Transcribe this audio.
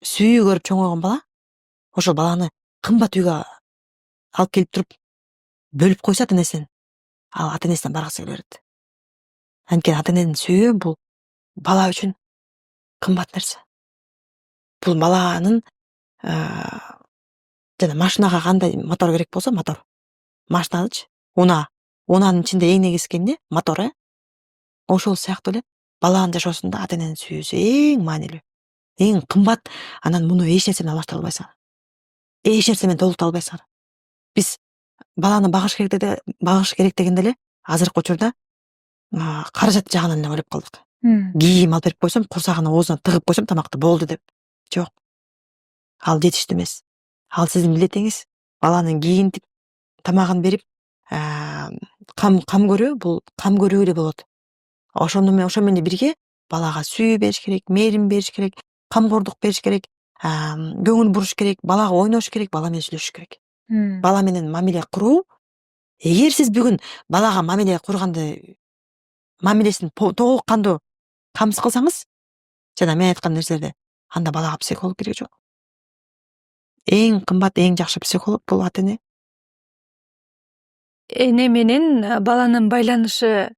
сүйүү көрүп чоңойгон бала ошол баланы кымбат үйгө алып келип туруп бөлүп койсо ата энесинен, ал ата энесине баргысы келе берет. Анткени ата эненин сүйүү бул бала үчүн кымбат нерсе. Бул баланын жана машинага кандай мотор керек болсо мотор. Машиналычы унаанын ичинде эң негизги эмне? Мотор, ошол сыяктуу эле баланын жашоосунда ата эненин сүйүүсү эң маанилүү, эң кымбат. Анан муну эч нерсе менен алыштыра албайсың. Эч нерсе менен толуктура албайсың. Биз баланы багыш керек дегенде эле азыркы учурда каражат жагынан эле ойлоп калдык. Кийим алып берип койсом, курсагына оозуна тыгып койсом тамакты болду деп. Жок. Ал жетиштүү эмес. Ал сиздин милдетиңиз баланын кийинтип, тамагын берип, кам көрүү, бул кам көрүү эле болот. Ошо менен бирге балага сүйүү бериш керек, мээрим бериш керек, камкордук бериш керек, көңүл буруш керек, балага ойнош керек, бала менен сүйлөшүш керек. Бала менен мамиле куруу. Эгер сиз бүгүн балага мамиле курганды, мамилесин толук кандуу камсыз кылсаңыз, жана мен айткан нерселерди, анда балага психолог кереги жок. Эң кымбат, эң жакшы психолог бул ата эне. Эне менен баланын байланышы